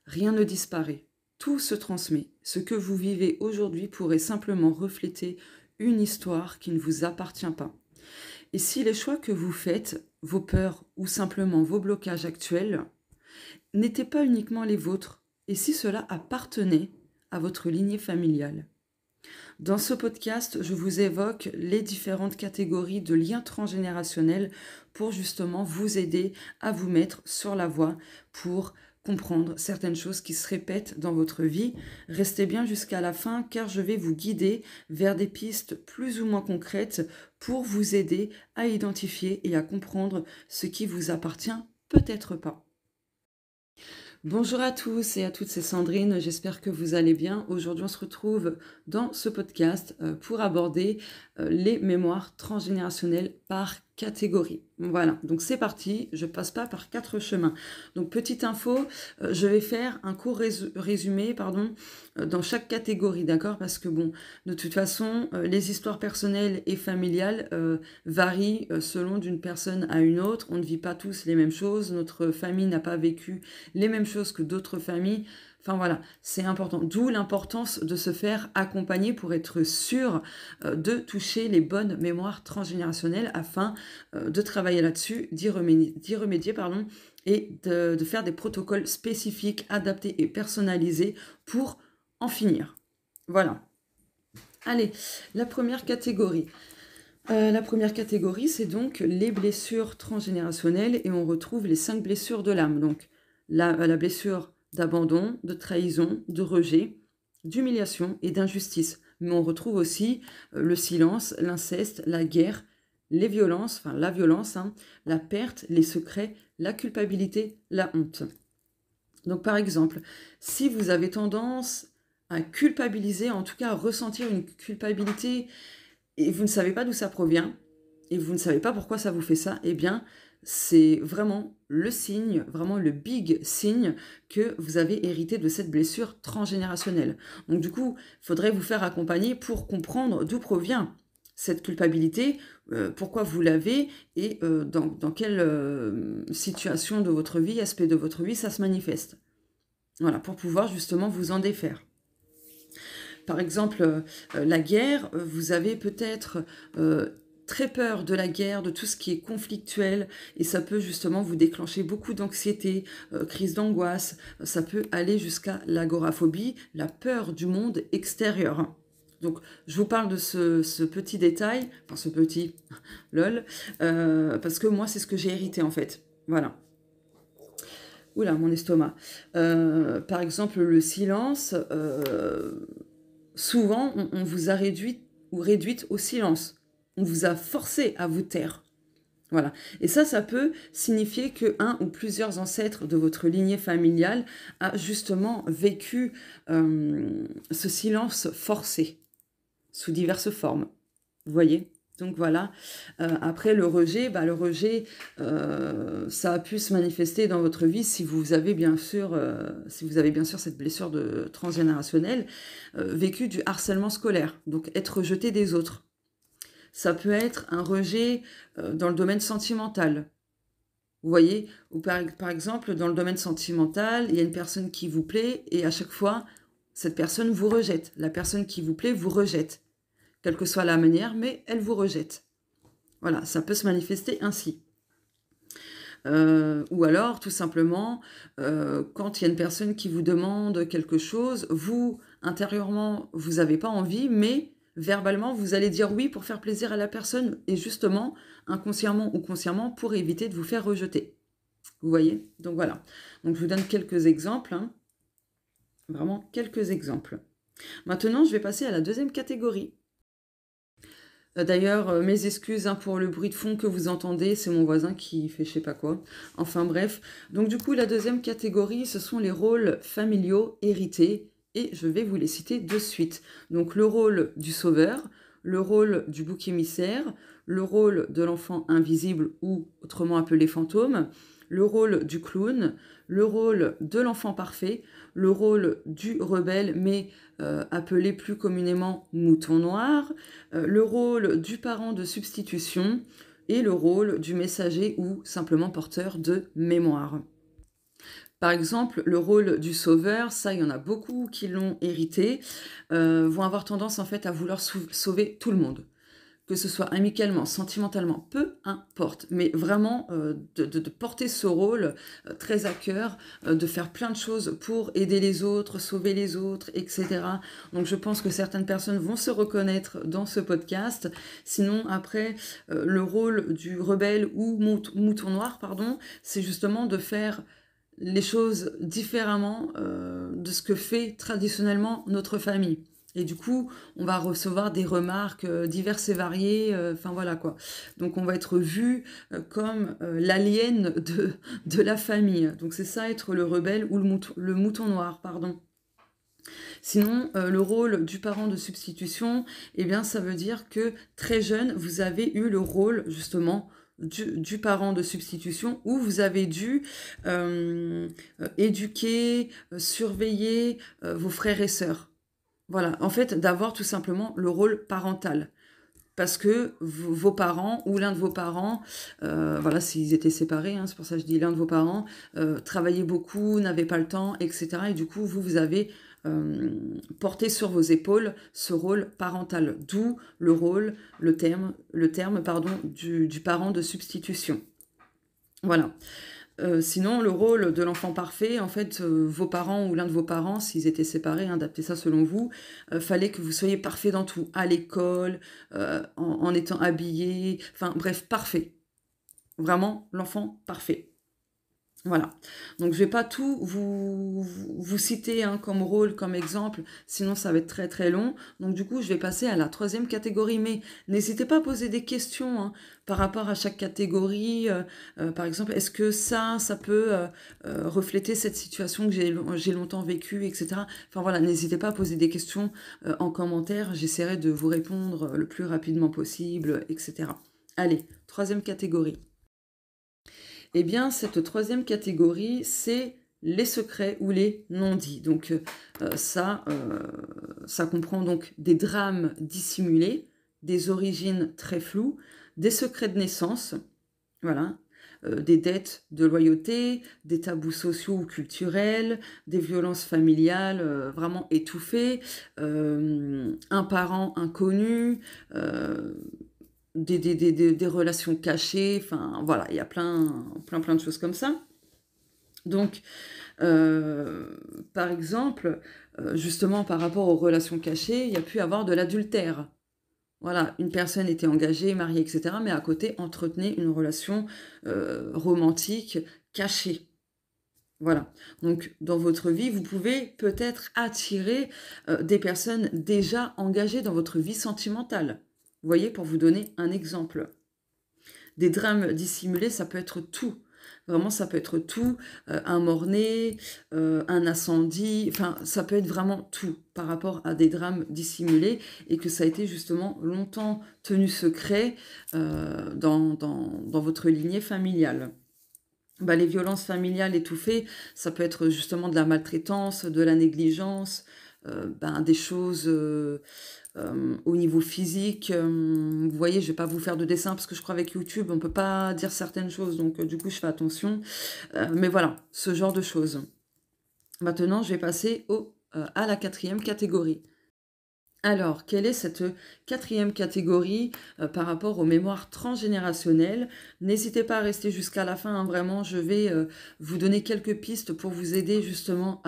rien ne disparaît. Tout se transmet. Ce que vous vivez aujourd'hui pourrait simplement refléter une histoire qui ne vous appartient pas. Et si les choix que vous faites, vos peurs ou simplement vos blocages actuels, n'étaient pas uniquement les vôtres, et si cela appartenait à votre lignée familiale? Dans ce podcast, je vous évoque les différentes catégories de liens transgénérationnels pour justement vous aider à vous mettre sur la voie pour comprendre certaines choses qui se répètent dans votre vie. Restez bien jusqu'à la fin car je vais vous guider vers des pistes plus ou moins concrètes pour vous aider à identifier et à comprendre ce qui vous appartient, peut-être pas. Bonjour à tous et à toutes, c'est Sandrine, j'espère que vous allez bien. Aujourd'hui, on se retrouve dans ce podcast pour aborder les mémoires transgénérationnelles par catégorie. Voilà, donc c'est parti, je passe pas par 4 chemins. Donc petite info, je vais faire un court résumé dans chaque catégorie, d'accord? Parce que bon, de toute façon, les histoires personnelles et familiales varient selon d'une personne à une autre. On ne vit pas tous les mêmes choses, notre famille n'a pas vécu les mêmes choses que d'autres familles. Enfin voilà, c'est important. D'où l'importance de se faire accompagner pour être sûr de toucher les bonnes mémoires transgénérationnelles afin de travailler là-dessus, d'y remédier, et de faire des protocoles spécifiques, adaptés et personnalisés pour en finir. Voilà. Allez, la première catégorie. C'est donc les blessures transgénérationnelles et on retrouve les 5 blessures de l'âme. Donc la blessure d'abandon, de trahison, de rejet, d'humiliation et d'injustice. Mais on retrouve aussi le silence, l'inceste, la guerre, les violences, la violence, la perte, les secrets, la culpabilité, la honte. Donc par exemple, si vous avez tendance à culpabiliser, en tout cas à ressentir une culpabilité et vous ne savez pas d'où ça provient, et vous ne savez pas pourquoi ça vous fait ça, eh bien, c'est vraiment le signe, vraiment le big signe que vous avez hérité de cette blessure transgénérationnelle. Donc du coup, il faudrait vous faire accompagner pour comprendre d'où provient cette culpabilité, pourquoi vous l'avez et dans quelle situation de votre vie, aspect de votre vie, ça se manifeste. Voilà, pour pouvoir justement vous en défaire. Par exemple, la guerre, vous avez peut-être très peur de la guerre, de tout ce qui est conflictuel, et ça peut justement vous déclencher beaucoup d'anxiété, crise d'angoisse, ça peut aller jusqu'à l'agoraphobie, la peur du monde extérieur. Donc, je vous parle de ce petit détail, enfin ce petit, lol, parce que moi, c'est ce que j'ai hérité en fait. Voilà. Oula, mon estomac. Par exemple, le silence, souvent, on vous a réduit ou réduite au silence. On vous a forcé à vous taire. Voilà. Et ça peut signifier que un ou plusieurs ancêtres de votre lignée familiale a justement vécu ce silence forcé sous diverses formes. Vous voyez ? Donc voilà. Après le rejet, ça a pu se manifester dans votre vie si vous avez bien sûr cette blessure de transgénérationnelle, vécu du harcèlement scolaire, donc être rejeté des autres. Ça peut être un rejet dans le domaine sentimental. Vous voyez, ou par exemple, dans le domaine sentimental, il y a une personne qui vous plaît et à chaque fois, cette personne vous rejette. La personne qui vous plaît vous rejette. Quelle que soit la manière, mais elle vous rejette. Voilà, ça peut se manifester ainsi. Ou alors, tout simplement, quand il y a une personne qui vous demande quelque chose, vous, intérieurement, vous n'avez pas envie, mais verbalement, vous allez dire oui pour faire plaisir à la personne, et justement, inconsciemment ou consciemment, pour éviter de vous faire rejeter. Vous voyez? Donc voilà. Donc je vous donne quelques exemples, vraiment quelques exemples. Maintenant, je vais passer à la deuxième catégorie. D'ailleurs, mes excuses pour le bruit de fond que vous entendez, c'est mon voisin qui fait je sais pas quoi. Enfin bref, donc du coup la deuxième catégorie, ce sont les rôles familiaux hérités et je vais vous les citer de suite. Donc le rôle du sauveur, le rôle du bouc émissaire, le rôle de l'enfant invisible ou autrement appelé fantôme, le rôle du clown, le rôle de l'enfant parfait, le rôle du rebelle mais appelé plus communément mouton noir, le rôle du parent de substitution et le rôle du messager ou simplement porteur de mémoire. Par exemple, le rôle du sauveur, ça, il y en a beaucoup qui l'ont hérité, vont avoir tendance en fait à vouloir sauver tout le monde. Que ce soit amicalement, sentimentalement, peu importe. Mais vraiment, de porter ce rôle très à cœur, de faire plein de choses pour aider les autres, sauver les autres, etc. Donc je pense que certaines personnes vont se reconnaître dans ce podcast. Sinon, après, le rôle du rebelle ou mouton noir, pardon, c'est justement de faire les choses différemment de ce que fait traditionnellement notre famille. Et du coup, on va recevoir des remarques diverses et variées, enfin voilà quoi. Donc on va être vu comme l'alien de la famille. Donc c'est ça être le rebelle ou le mouton noir, pardon. Sinon, le rôle du parent de substitution, eh bien ça veut dire que très jeune, vous avez eu le rôle justement du parent de substitution où vous avez dû éduquer, surveiller vos frères et sœurs. Voilà, en fait, d'avoir tout simplement le rôle parental. Parce que vos parents ou l'un de vos parents, voilà, s'ils étaient séparés, hein, c'est pour ça que je dis l'un de vos parents, travaillaient beaucoup, n'avaient pas le temps, etc. Et du coup, vous avez porté sur vos épaules ce rôle parental. D'où le rôle, le terme pardon, du parent de substitution. Voilà. Sinon, le rôle de l'enfant parfait, en fait, vos parents ou l'un de vos parents, s'ils étaient séparés, hein, adaptez ça selon vous, fallait que vous soyez parfait dans tout, à l'école, en étant habillé, enfin bref, parfait. Vraiment, l'enfant parfait. Voilà, donc je vais pas tout vous citer hein, comme rôle, comme exemple, sinon ça va être très très long. Donc du coup, je vais passer à la troisième catégorie, mais n'hésitez pas à poser des questions hein, par rapport à chaque catégorie. Par exemple, est-ce que ça peut refléter cette situation que j'ai longtemps vécue, etc. Enfin voilà, n'hésitez pas à poser des questions en commentaire, j'essaierai de vous répondre le plus rapidement possible, etc. Allez, troisième catégorie. Eh bien, cette troisième catégorie, c'est les secrets ou les non-dits. Donc ça comprend donc des drames dissimulés, des origines très floues, des secrets de naissance, voilà, des dettes de loyauté, des tabous sociaux ou culturels, des violences familiales vraiment étouffées, un parent inconnu, des relations cachées, enfin voilà, il y a plein de choses comme ça. Donc, par exemple, justement par rapport aux relations cachées, il y a pu avoir de l'adultère. Voilà, une personne était engagée, mariée, etc., mais à côté entretenait une relation romantique cachée. Voilà, donc dans votre vie, vous pouvez peut-être attirer des personnes déjà engagées dans votre vie sentimentale. Vous voyez, pour vous donner un exemple. Des drames dissimulés, ça peut être tout. Vraiment, ça peut être tout. Un mort-né, un incendie, enfin, ça peut être vraiment tout par rapport à des drames dissimulés et que ça a été justement longtemps tenu secret dans votre lignée familiale. Bah, les violences familiales étouffées, ça peut être justement de la maltraitance, de la négligence, des choses au niveau physique. Vous voyez, je vais pas vous faire de dessin parce que je crois avec YouTube, on peut pas dire certaines choses, donc du coup, je fais attention. Mais voilà, ce genre de choses. Maintenant, je vais passer à la quatrième catégorie. Alors, quelle est cette quatrième catégorie par rapport aux mémoires transgénérationnelles? N'hésitez pas à rester jusqu'à la fin, hein, vraiment, je vais vous donner quelques pistes pour vous aider justement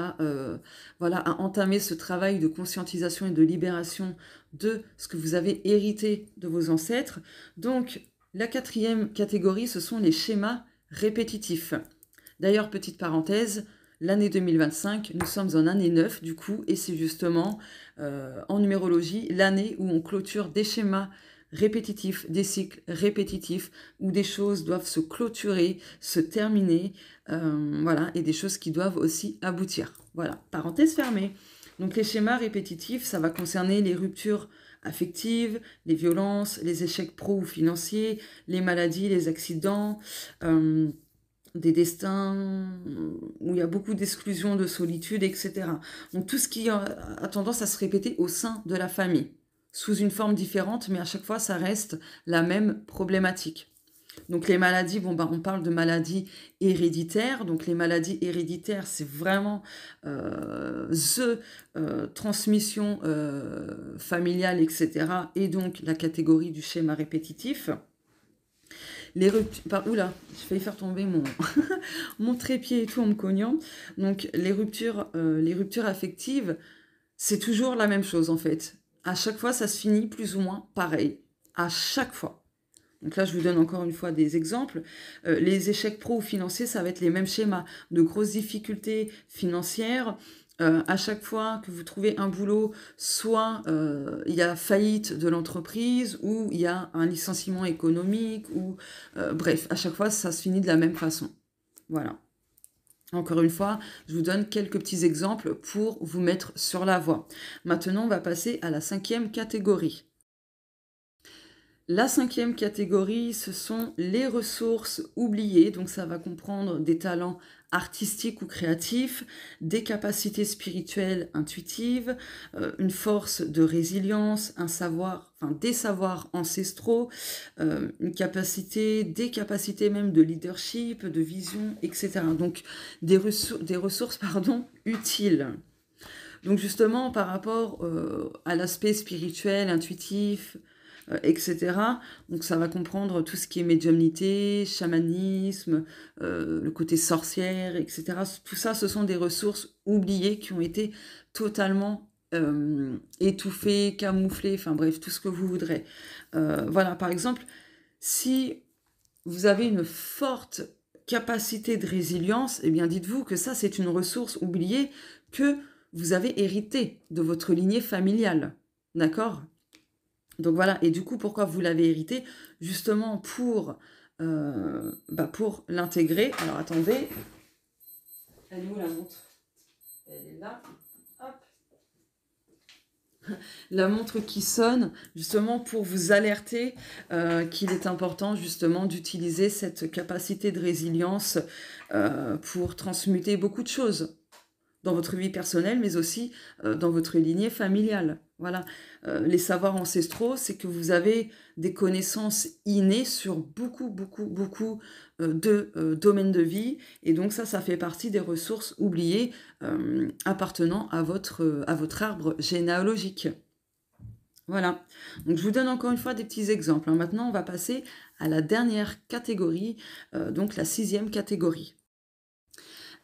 voilà, à entamer ce travail de conscientisation et de libération de ce que vous avez hérité de vos ancêtres. Donc, la quatrième catégorie, ce sont les schémas répétitifs. D'ailleurs, petite parenthèse, l'année 2025, nous sommes en année 9 du coup, et c'est justement en numérologie l'année où on clôture des schémas répétitifs, des cycles répétitifs, où des choses doivent se clôturer, se terminer, voilà, et des choses qui doivent aussi aboutir. Voilà, parenthèse fermée. Donc les schémas répétitifs, ça va concerner les ruptures affectives, les violences, les échecs pro ou financiers, les maladies, les accidents, des destins où il y a beaucoup d'exclusion, de solitude, etc. Donc tout ce qui a tendance à se répéter au sein de la famille, sous une forme différente, mais à chaque fois, ça reste la même problématique. Donc les maladies, bon, bah, on parle de maladies héréditaires. Donc les maladies héréditaires, c'est vraiment transmission familiale, etc. Et donc la catégorie du schéma répétitif. Les ruptures... Oula, j'ai failli faire tomber mon, mon trépied et tout en me cognant. Donc les ruptures affectives, c'est toujours la même chose en fait. À chaque fois, ça se finit plus ou moins pareil. À chaque fois. Donc là, je vous donne encore une fois des exemples. Les échecs pro ou financiers, ça va être les mêmes schémas. De grosses difficultés financières. À chaque fois que vous trouvez un boulot, soit il y a faillite de l'entreprise, ou il y a un licenciement économique, ou bref, à chaque fois, ça se finit de la même façon. Voilà. Encore une fois, je vous donne quelques petits exemples pour vous mettre sur la voie. Maintenant, on va passer à la 5e catégorie. La 5e catégorie, ce sont les ressources oubliées. Donc ça va comprendre des talents artistiques ou créatifs, des capacités spirituelles intuitives, une force de résilience, un savoir, enfin des savoirs ancestraux, des capacités même de leadership, de vision, etc. Donc des ressources pardon, utiles. Donc justement, par rapport à l'aspect spirituel, intuitif, etc. Donc ça va comprendre tout ce qui est médiumnité, chamanisme, le côté sorcière, etc. Tout ça, ce sont des ressources oubliées qui ont été totalement étouffées, camouflées, enfin bref, tout ce que vous voudrez. Voilà, par exemple, si vous avez une forte capacité de résilience, eh bien dites-vous que ça, c'est une ressource oubliée que vous avez héritée de votre lignée familiale. D'accord ? Donc voilà, et du coup, pourquoi vous l'avez hérité? Justement pour l'intégrer. Alors attendez, elle est où la montre? Elle est là. Hop. La montre qui sonne, justement pour vous alerter qu'il est important justement d'utiliser cette capacité de résilience pour transmuter beaucoup de choses dans votre vie personnelle, mais aussi dans votre lignée familiale. Voilà. Les savoirs ancestraux, c'est que vous avez des connaissances innées sur beaucoup de domaines de vie. Et donc ça fait partie des ressources oubliées appartenant à votre arbre généalogique. Voilà. Donc je vous donne encore une fois des petits exemples. Maintenant, on va passer à la dernière catégorie, donc la 6e catégorie.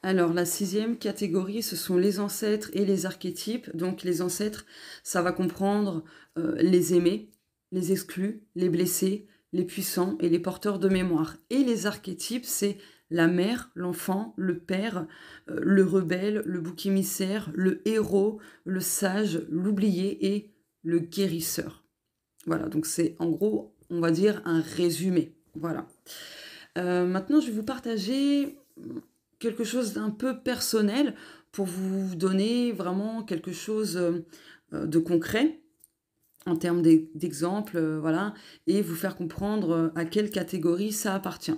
Alors, la 6e catégorie, ce sont les ancêtres et les archétypes. Donc, les ancêtres, ça va comprendre les aimés, les exclus, les blessés, les puissants et les porteurs de mémoire. Et les archétypes, c'est la mère, l'enfant, le père, le rebelle, le bouc émissaire, le héros, le sage, l'oublié et le guérisseur. Voilà, donc c'est en gros, on va dire, un résumé. Voilà. Maintenant, je vais vous partager quelque chose d'un peu personnel pour vous donner vraiment quelque chose de concret en termes d'exemples, voilà, et vous faire comprendre à quelle catégorie ça appartient.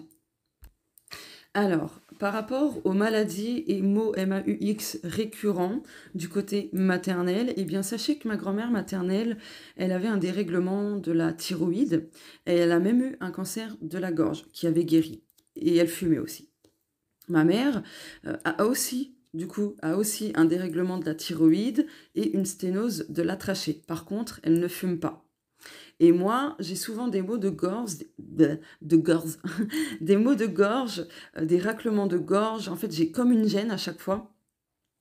Alors, par rapport aux maladies et maux MAUX récurrents du côté maternel, eh bien, sachez que ma grand-mère maternelle, elle avait un dérèglement de la thyroïde et elle a même eu un cancer de la gorge qui avait guéri. Et elle fumait aussi. Ma mère a aussi un dérèglement de la thyroïde et une sténose de la trachée. Par contre, elle ne fume pas. Et moi, j'ai souvent des maux de gorge, des maux de gorge, des raclements de gorge. En fait, j'ai comme une gêne à chaque fois.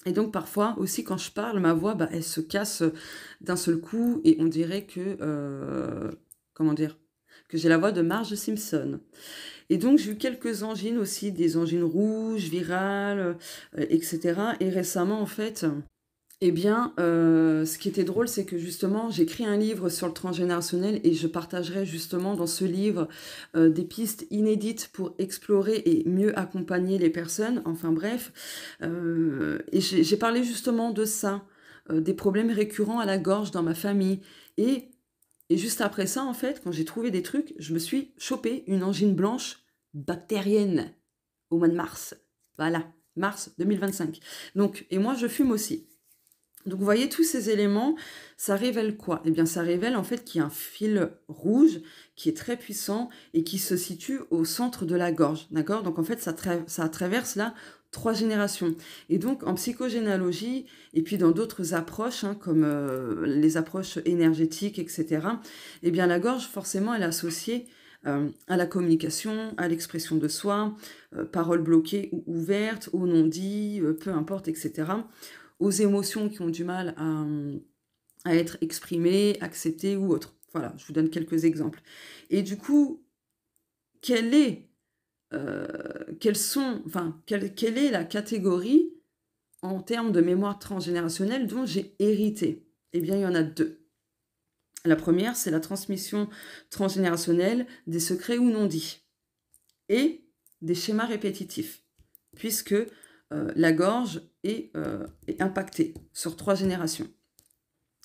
Et donc, parfois, aussi, quand je parle, ma voix, elle se casse d'un seul coup et on dirait que... que j'ai la voix de Marge Simpson. Et donc, j'ai eu quelques angines aussi, des angines rouges, virales, etc. Et récemment, en fait, eh bien, ce qui était drôle, c'est que justement, j'écris un livre sur le transgénérationnel et je partagerai justement dans ce livre des pistes inédites pour explorer et mieux accompagner les personnes. Enfin bref, et j'ai parlé justement de ça, des problèmes récurrents à la gorge dans ma famille. Et juste après ça, en fait, quand j'ai trouvé des trucs, je me suis chopé une angine blanche bactérienne au mois de mars. Voilà, mars 2025. Donc, et moi, je fume aussi. Donc, vous voyez, tous ces éléments, ça révèle quoi? Eh bien, ça révèle en fait qu'il y a un fil rouge qui est très puissant et qui se situe au centre de la gorge, d'accord? Donc, en fait, ça traverse là 3 générations. Et donc, en psychogénéalogie et puis dans d'autres approches, hein, comme les approches énergétiques, etc., eh bien, la gorge, forcément, elle est associée à la communication, à l'expression de soi, paroles bloquées ou ouvertes, aux non-dits, peu importe, etc., aux émotions qui ont du mal à être exprimées, acceptées ou autres. Voilà, je vous donne quelques exemples. Et du coup, quelle est, quelle est la catégorie en termes de mémoire transgénérationnelle dont j'ai hérité? Eh bien, il y en a deux. La première, c'est la transmission transgénérationnelle des secrets ou non-dits et des schémas répétitifs, puisque la gorge est impactée sur 3 générations.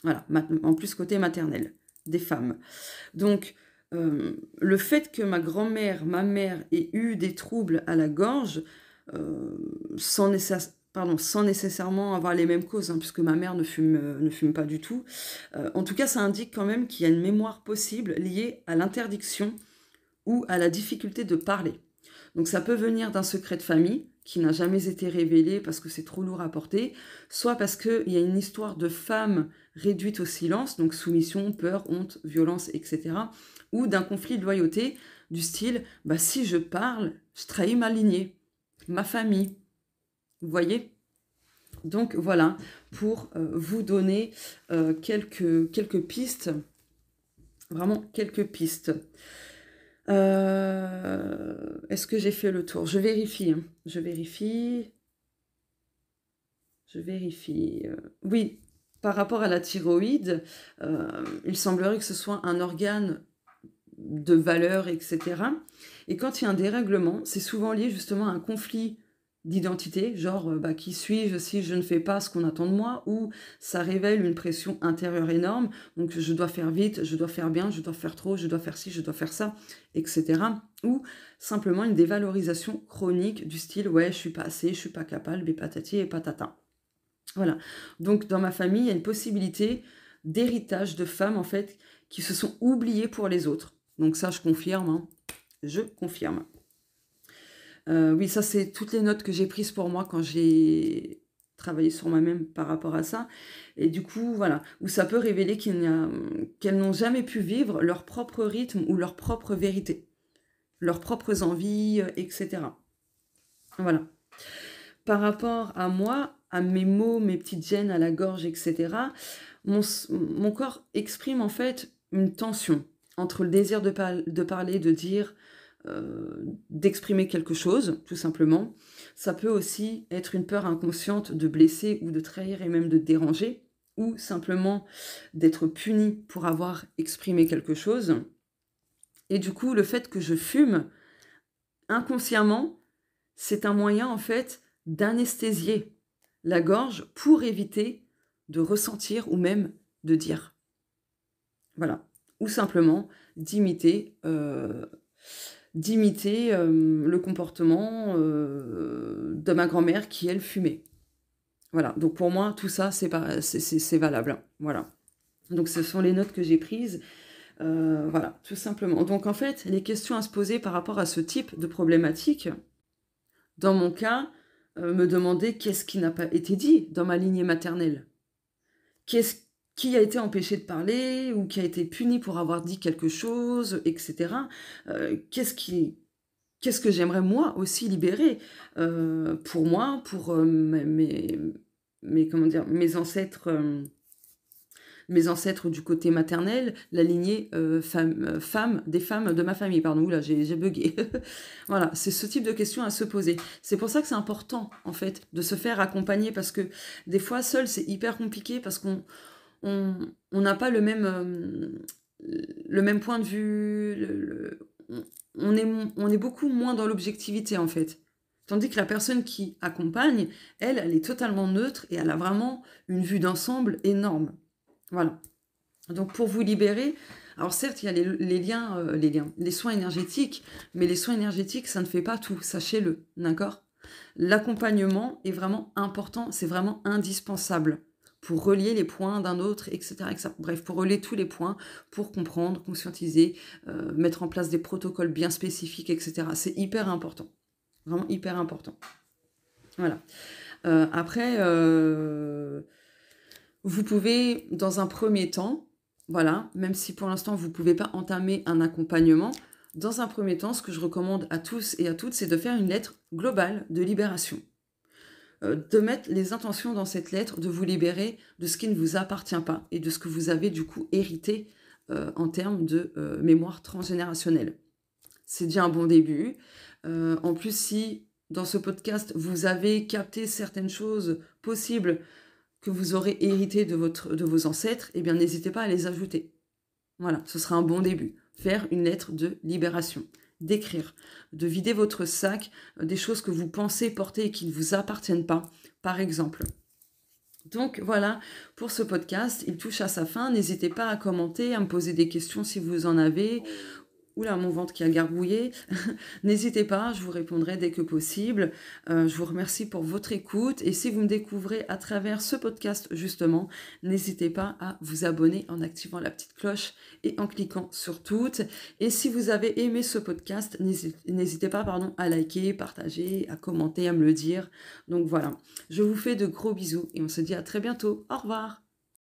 Voilà, en plus côté maternel, des femmes. Donc, le fait que ma grand-mère, ma mère ait eu des troubles à la gorge, sans nécessairement avoir les mêmes causes, hein, puisque ma mère ne fume pas du tout, en tout cas, ça indique quand même qu'il y a une mémoire possible liée à l'interdiction ou à la difficulté de parler. Donc ça peut venir d'un secret de famille qui n'a jamais été révélé parce que c'est trop lourd à porter, soit parce qu'il y a une histoire de femme réduite au silence, donc soumission, peur, honte, violence, etc., ou d'un conflit de loyauté du style bah, « si je parle, je trahis ma lignée, ma famille ». Vous voyez? Donc voilà, pour vous donner quelques pistes, vraiment quelques pistes. Est-ce que j'ai fait le tour? Je vérifie, hein. Je vérifie. Oui, par rapport à la thyroïde, il semblerait que ce soit un organe de valeur, etc. Et quand il y a un dérèglement, c'est souvent lié justement à un conflit d'identité, genre bah, qui suis-je si je ne fais pas ce qu'on attend de moi, ou ça révèle une pression intérieure énorme, donc je dois faire vite, je dois faire bien, je dois faire trop, je dois faire ci, je dois faire ça, etc. Ou simplement une dévalorisation chronique du style ouais, je suis pas assez, je suis pas capable, et patati et patata. Voilà. Donc dans ma famille, il y a une possibilité d'héritage de femmes en fait qui se sont oubliées pour les autres. Donc ça, je confirme, hein. Je confirme. Oui, ça, c'est toutes les notes que j'ai prises pour moi quand j'ai travaillé sur moi-même par rapport à ça. Et du coup, voilà, où ça peut révéler qu'elles n'ont jamais pu vivre leur propre rythme ou leur propre vérité, leurs propres envies, etc. Voilà. Par rapport à moi, à mes mots, mes petites gênes à la gorge, etc., mon corps exprime en fait une tension entre le désir de parler, de dire, d'exprimer quelque chose, tout simplement. Ça peut aussi être une peur inconsciente de blesser ou de trahir et même de déranger, ou simplement d'être puni pour avoir exprimé quelque chose. Et du coup, le fait que je fume, inconsciemment, c'est un moyen en fait d'anesthésier la gorge pour éviter de ressentir ou même de dire. Voilà. Ou simplement d'imiter le comportement de ma grand-mère qui, elle, fumait. Voilà. Donc pour moi, tout ça, c'est valable. Voilà. Donc ce sont les notes que j'ai prises. Voilà, tout simplement. Donc en fait, les questions à se poser par rapport à ce type de problématique, dans mon cas, me demander qu'est-ce qui n'a pas été dit dans ma lignée maternelle. Qui a été empêché de parler ou qui a été puni pour avoir dit quelque chose, etc. Qu'est-ce que j'aimerais moi aussi libérer pour moi, pour mes ancêtres. Mes ancêtres du côté maternel, la lignée des femmes de ma famille. Pardon, là, j'ai bugué. Voilà, c'est ce type de questions à se poser. C'est pour ça que c'est important, en fait, de se faire accompagner, parce que des fois, seul, c'est hyper compliqué, parce qu'on n'a pas le même point de vue, on est beaucoup moins dans l'objectivité, en fait. Tandis que la personne qui accompagne, elle est totalement neutre et elle a vraiment une vue d'ensemble énorme. Voilà. Donc pour vous libérer, alors certes, il y a les soins énergétiques, mais les soins énergétiques, ça ne fait pas tout, sachez-le, d'accord? L'accompagnement est vraiment important, c'est vraiment indispensable pour relier les points d'un autre, etc., etc. Bref, pour relier tous les points, pour comprendre, conscientiser, mettre en place des protocoles bien spécifiques, etc. C'est hyper important. Vraiment hyper important. Voilà. Après, vous pouvez, dans un premier temps, voilà, même si pour l'instant vous ne pouvez pas entamer un accompagnement, dans un premier temps, ce que je recommande à tous et à toutes, c'est de faire une lettre globale de libération. De mettre les intentions dans cette lettre, de vous libérer de ce qui ne vous appartient pas et de ce que vous avez du coup hérité en termes de mémoire transgénérationnelle. C'est déjà un bon début. En plus, si dans ce podcast, vous avez capté certaines choses possibles que vous aurez hérité de vos ancêtres, eh bien, n'hésitez pas à les ajouter. Voilà, ce sera un bon début. Faire une lettre de libération. D'écrire, de vider votre sac des choses que vous pensez porter et qui ne vous appartiennent pas, par exemple. Donc voilà pour ce podcast, il touche à sa fin. N'hésitez pas à commenter, à me poser des questions si vous en avez. Oula, mon ventre qui a gargouillé. N'hésitez pas, je vous répondrai dès que possible. Je vous remercie pour votre écoute. Et si vous me découvrez à travers ce podcast, justement, n'hésitez pas à vous abonner en activant la petite cloche et en cliquant sur toutes. Et si vous avez aimé ce podcast, n'hésitez pas à liker, partager, à commenter, à me le dire. Donc voilà, je vous fais de gros bisous et on se dit à très bientôt. Au revoir.